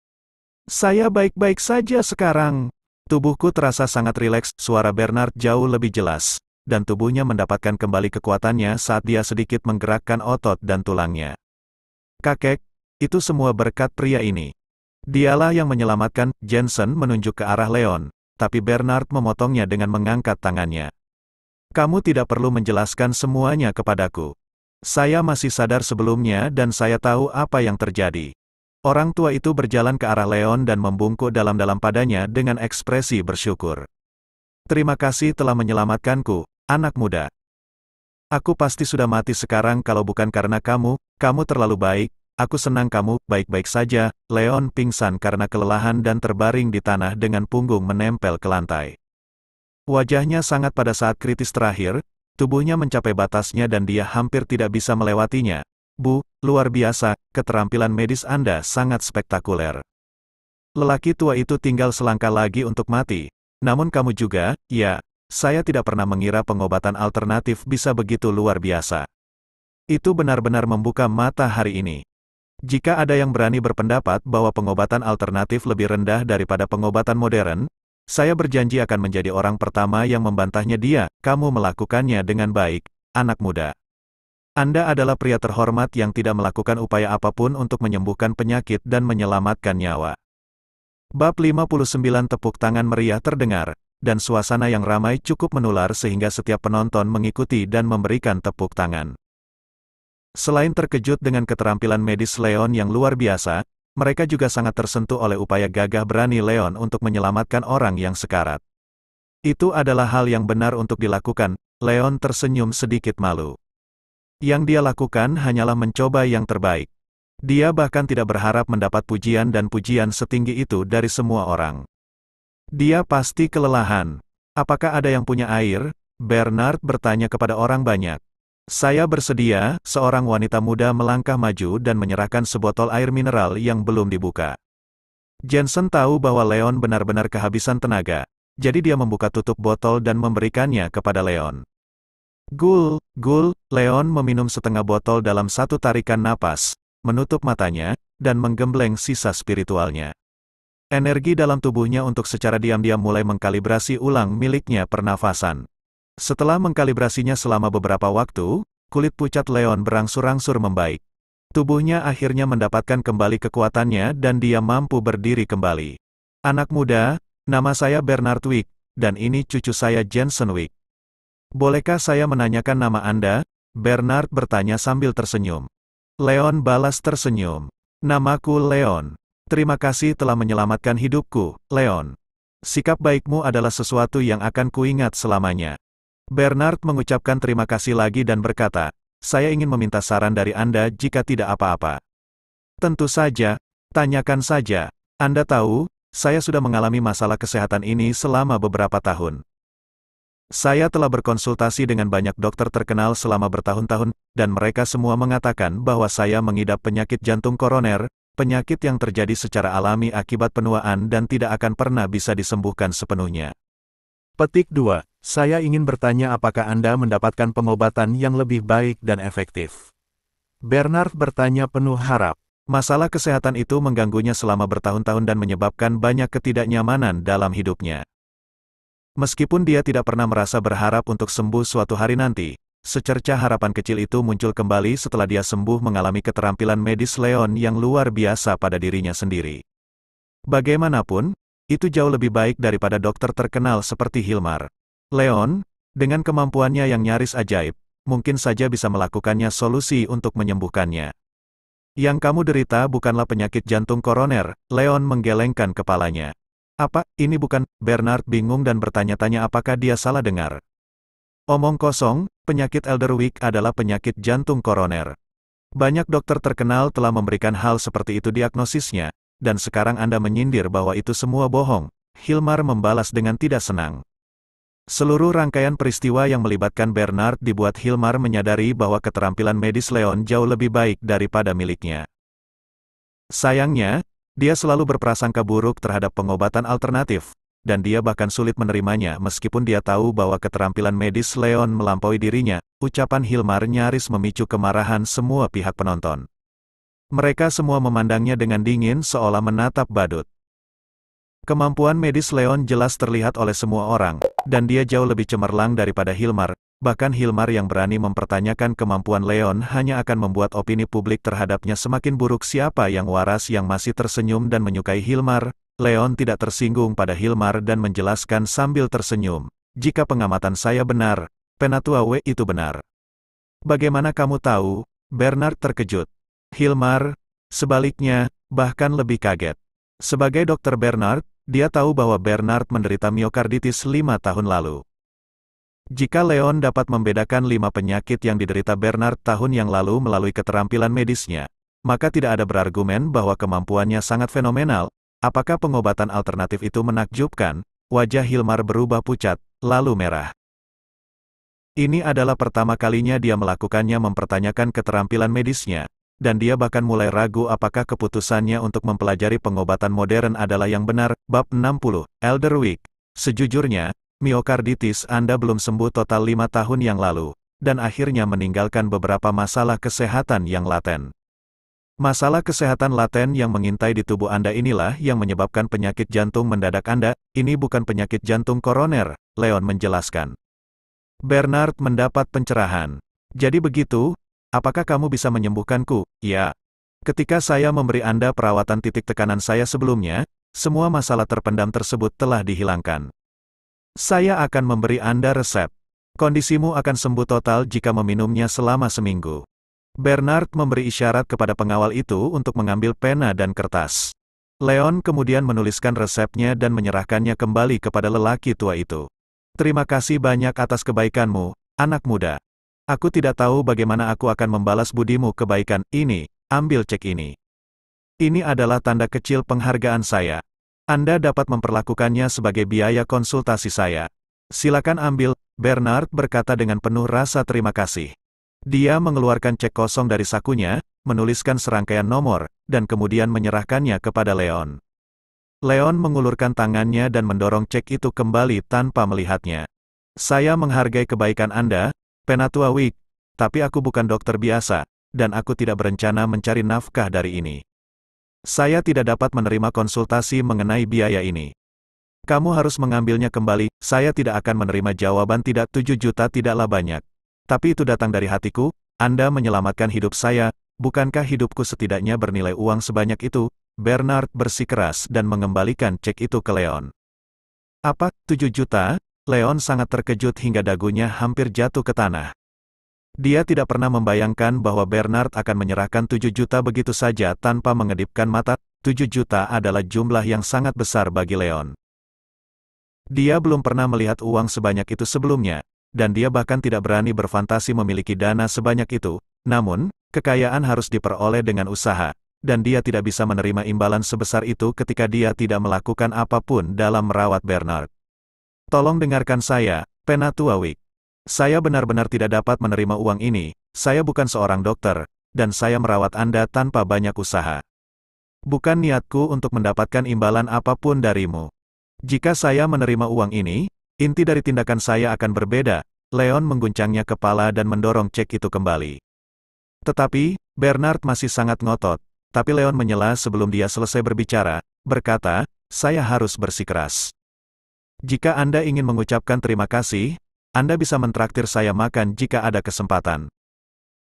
Saya baik-baik saja sekarang. Tubuhku terasa sangat rileks. Suara Bernard jauh lebih jelas, dan tubuhnya mendapatkan kembali kekuatannya saat dia sedikit menggerakkan otot dan tulangnya. Kakek, itu semua berkat pria ini. Dialah yang menyelamatkan. Jensen menunjuk ke arah Leon, tapi Bernard memotongnya dengan mengangkat tangannya. Kamu tidak perlu menjelaskan semuanya kepadaku. Saya masih sadar sebelumnya dan saya tahu apa yang terjadi. Orang tua itu berjalan ke arah Leon dan membungkuk dalam-dalam padanya dengan ekspresi bersyukur. Terima kasih telah menyelamatkanku, anak muda. Aku pasti sudah mati sekarang kalau bukan karena kamu terlalu baik. Aku senang kamu baik-baik saja. Leon pingsan karena kelelahan dan terbaring di tanah dengan punggung menempel ke lantai. Wajahnya sangat pada saat kritis terakhir, Tubuhnya mencapai batasnya dan dia hampir tidak bisa melewatinya. Bu, luar biasa, keterampilan medis Anda sangat spektakuler. Lelaki tua itu tinggal selangkah lagi untuk mati. Namun kamu juga, ya, saya tidak pernah mengira pengobatan alternatif bisa begitu luar biasa. Itu benar-benar membuka mata hari ini. Jika ada yang berani berpendapat bahwa pengobatan alternatif lebih rendah daripada pengobatan modern, saya berjanji akan menjadi orang pertama yang membantahnya. Kamu melakukannya dengan baik, anak muda. Anda adalah pria terhormat yang tidak melakukan upaya apapun untuk menyembuhkan penyakit dan menyelamatkan nyawa. Bab 59. Tepuk tangan meriah terdengar, dan suasana yang ramai cukup menular sehingga setiap penonton mengikuti dan memberikan tepuk tangan. Selain terkejut dengan keterampilan medis Leon yang luar biasa, mereka juga sangat tersentuh oleh upaya gagah berani Leon untuk menyelamatkan orang yang sekarat. Itu adalah hal yang benar untuk dilakukan. Leon tersenyum sedikit malu. Yang dia lakukan hanyalah mencoba yang terbaik. Dia bahkan tidak berharap mendapat pujian dan pujian setinggi itu dari semua orang. Dia pasti kelelahan. Apakah ada yang punya air? Bernard bertanya kepada orang banyak. Saya bersedia. Seorang wanita muda melangkah maju dan menyerahkan sebotol air mineral yang belum dibuka. Jensen tahu bahwa Leon benar-benar kehabisan tenaga, jadi dia membuka tutup botol dan memberikannya kepada Leon. Gul, Leon meminum setengah botol dalam satu tarikan napas, menutup matanya, dan menggembleng sisa spiritualnya. Energi dalam tubuhnya untuk secara diam-diam mulai mengkalibrasi ulang miliknya pernafasan. Setelah mengkalibrasinya selama beberapa waktu, kulit pucat Leon berangsur-angsur membaik. Tubuhnya akhirnya mendapatkan kembali kekuatannya dan dia mampu berdiri kembali. Anak muda, nama saya Bernard Wick, dan ini cucu saya Jensen Wick. Bolehkah saya menanyakan nama Anda? Bernard bertanya sambil tersenyum. Leon balas tersenyum. Namaku Leon. Terima kasih telah menyelamatkan hidupku, Leon. Sikap baikmu adalah sesuatu yang akan kuingat selamanya. Bernard mengucapkan terima kasih lagi dan berkata, saya ingin meminta saran dari Anda jika tidak apa-apa. Tentu saja, tanyakan saja. Anda tahu, saya sudah mengalami masalah kesehatan ini selama beberapa tahun. Saya telah berkonsultasi dengan banyak dokter terkenal selama bertahun-tahun, dan mereka semua mengatakan bahwa saya mengidap penyakit jantung koroner, penyakit yang terjadi secara alami akibat penuaan dan tidak akan pernah bisa disembuhkan sepenuhnya. Petik 2. Saya ingin bertanya apakah Anda mendapatkan pengobatan yang lebih baik dan efektif. Bernard bertanya penuh harap. Masalah kesehatan itu mengganggunya selama bertahun-tahun dan menyebabkan banyak ketidaknyamanan dalam hidupnya. Meskipun dia tidak pernah merasa berharap untuk sembuh suatu hari nanti, secercah harapan kecil itu muncul kembali setelah dia sembuh mengalami keterampilan medis Leon yang luar biasa pada dirinya sendiri. Bagaimanapun, itu jauh lebih baik daripada dokter terkenal seperti Hilmar. Leon, dengan kemampuannya yang nyaris ajaib, mungkin saja bisa melakukannya solusi untuk menyembuhkannya. Yang kamu derita bukanlah penyakit jantung koroner, Leon menggelengkan kepalanya. Apa, ini bukan? Bernard bingung dan bertanya-tanya apakah dia salah dengar. Omong kosong, penyakit Elderwick adalah penyakit jantung koroner. Banyak dokter terkenal telah memberikan hal seperti itu diagnosisnya, dan sekarang Anda menyindir bahwa itu semua bohong. Hilmar membalas dengan tidak senang. Seluruh rangkaian peristiwa yang melibatkan Bernard dibuat Hilmar menyadari bahwa keterampilan medis Leon jauh lebih baik daripada miliknya. Sayangnya, dia selalu berprasangka buruk terhadap pengobatan alternatif, dan dia bahkan sulit menerimanya meskipun dia tahu bahwa keterampilan medis Leon melampaui dirinya. Ucapan Hilmar nyaris memicu kemarahan semua pihak penonton. Mereka semua memandangnya dengan dingin seolah menatap badut. Kemampuan medis Leon jelas terlihat oleh semua orang, dan dia jauh lebih cemerlang daripada Hilmar. Bahkan Hilmar yang berani mempertanyakan kemampuan Leon hanya akan membuat opini publik terhadapnya semakin buruk. Siapa yang waras yang masih tersenyum dan menyukai Hilmar? Leon tidak tersinggung pada Hilmar dan menjelaskan sambil tersenyum. Jika pengamatan saya benar, Penatua W itu benar. Bagaimana kamu tahu? Bernard terkejut. Hilmar, sebaliknya, bahkan lebih kaget. Sebagai dokter Bernard, dia tahu bahwa Bernard menderita miokarditis 5 tahun lalu. Jika Leon dapat membedakan 5 penyakit yang diderita Bernard tahun yang lalu melalui keterampilan medisnya, maka tidak ada berargumen bahwa kemampuannya sangat fenomenal. Apakah pengobatan alternatif itu menakjubkan? Wajah Hilmar berubah pucat, lalu merah. Ini adalah pertama kalinya dia melakukannya mempertanyakan keterampilan medisnya, dan dia bahkan mulai ragu apakah keputusannya untuk mempelajari pengobatan modern adalah yang benar. Bab 60, Elderwick. Sejujurnya, miokarditis Anda belum sembuh total 5 tahun yang lalu, dan akhirnya meninggalkan beberapa masalah kesehatan yang laten. Masalah kesehatan laten yang mengintai di tubuh Anda inilah yang menyebabkan penyakit jantung mendadak Anda. Ini bukan penyakit jantung koroner, Leon menjelaskan. Bernard mendapat pencerahan. Jadi begitu, apakah kamu bisa menyembuhkanku? Ya. Ketika saya memberi Anda perawatan titik tekanan saya sebelumnya, semua masalah terpendam tersebut telah dihilangkan. Saya akan memberi Anda resep. Kondisimu akan sembuh total jika meminumnya selama seminggu. Bernard memberi isyarat kepada pengawal itu untuk mengambil pena dan kertas. Leon kemudian menuliskan resepnya dan menyerahkannya kembali kepada lelaki tua itu. Terima kasih banyak atas kebaikanmu, anak muda. Aku tidak tahu bagaimana aku akan membalas budimu kebaikan ini. Ambil cek ini. Ini adalah tanda kecil penghargaan saya. Anda dapat memperlakukannya sebagai biaya konsultasi saya. Silakan ambil, Bernard berkata dengan penuh rasa terima kasih. Dia mengeluarkan cek kosong dari sakunya, menuliskan serangkaian nomor, dan kemudian menyerahkannya kepada Leon. Leon mengulurkan tangannya dan mendorong cek itu kembali tanpa melihatnya. Saya menghargai kebaikan Anda, Penatua Wick, tapi aku bukan dokter biasa, dan aku tidak berencana mencari nafkah dari ini. Saya tidak dapat menerima konsultasi mengenai biaya ini. Kamu harus mengambilnya kembali. Saya tidak akan menerima jawaban tidak. 7 juta tidaklah banyak. Tapi itu datang dari hatiku. Anda menyelamatkan hidup saya, bukankah hidupku setidaknya bernilai uang sebanyak itu? Bernard bersikeras dan mengembalikan cek itu ke Leon. Apa, 7 juta? Leon sangat terkejut hingga dagunya hampir jatuh ke tanah. Dia tidak pernah membayangkan bahwa Bernard akan menyerahkan 7 juta begitu saja tanpa mengedipkan mata. 7 juta adalah jumlah yang sangat besar bagi Leon. Dia belum pernah melihat uang sebanyak itu sebelumnya, dan dia bahkan tidak berani berfantasi memiliki dana sebanyak itu. Namun, kekayaan harus diperoleh dengan usaha, dan dia tidak bisa menerima imbalan sebesar itu ketika dia tidak melakukan apapun dalam merawat Bernard. Tolong dengarkan saya, Penatua Wick. Saya benar-benar tidak dapat menerima uang ini. Saya bukan seorang dokter, dan saya merawat Anda tanpa banyak usaha. Bukan niatku untuk mendapatkan imbalan apapun darimu. Jika saya menerima uang ini, inti dari tindakan saya akan berbeda. Leon mengguncangnya kepala dan mendorong cek itu kembali. Tetapi, Bernard masih sangat ngotot. Tapi Leon menyela sebelum dia selesai berbicara, berkata, saya harus bersikeras. Jika Anda ingin mengucapkan terima kasih, Anda bisa mentraktir saya makan jika ada kesempatan.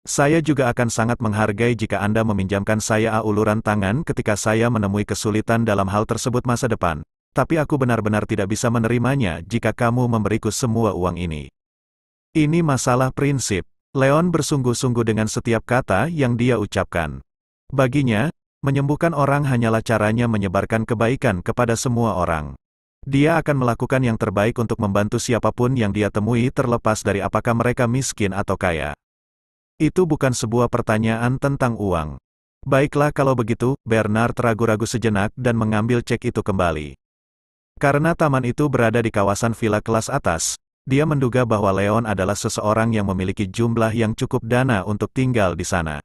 Saya juga akan sangat menghargai jika Anda meminjamkan saya uluran tangan ketika saya menemui kesulitan dalam hal tersebut masa depan. Tapi aku benar-benar tidak bisa menerimanya jika kamu memberiku semua uang ini. Ini masalah prinsip. Leon bersungguh-sungguh dengan setiap kata yang dia ucapkan. Baginya, menyembuhkan orang hanyalah caranya menyebarkan kebaikan kepada semua orang. Dia akan melakukan yang terbaik untuk membantu siapapun yang dia temui terlepas dari apakah mereka miskin atau kaya. Itu bukan sebuah pertanyaan tentang uang. Baiklah kalau begitu, Bernard ragu-ragu sejenak dan mengambil cek itu kembali. Karena taman itu berada di kawasan villa kelas atas, dia menduga bahwa Leon adalah seseorang yang memiliki jumlah yang cukup dana untuk tinggal di sana.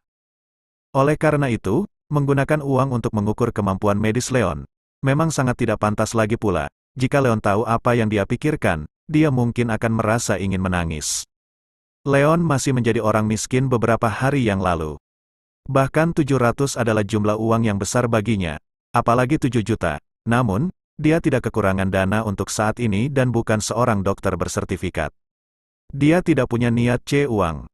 Oleh karena itu, menggunakan uang untuk mengukur kemampuan medis Leon, memang sangat tidak pantas lagi pula. Jika Leon tahu apa yang dia pikirkan, dia mungkin akan merasa ingin menangis. Leon masih menjadi orang miskin beberapa hari yang lalu. Bahkan 700 adalah jumlah uang yang besar baginya, apalagi 7 juta. Namun, dia tidak kekurangan dana untuk saat ini dan bukan seorang dokter bersertifikat. Dia tidak punya niat uang.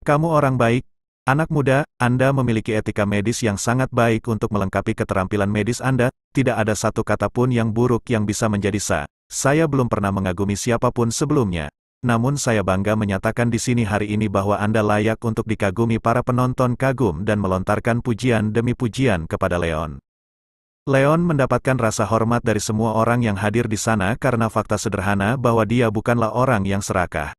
Kamu orang baik, anak muda, Anda memiliki etika medis yang sangat baik untuk melengkapi keterampilan medis Anda. Tidak ada satu kata pun yang buruk yang bisa menjadi Saya belum pernah mengagumi siapapun sebelumnya. Namun saya bangga menyatakan di sini hari ini bahwa Anda layak untuk dikagumi. Para penonton kagum dan melontarkan pujian demi pujian kepada Leon. Leon mendapatkan rasa hormat dari semua orang yang hadir di sana karena fakta sederhana bahwa dia bukanlah orang yang serakah.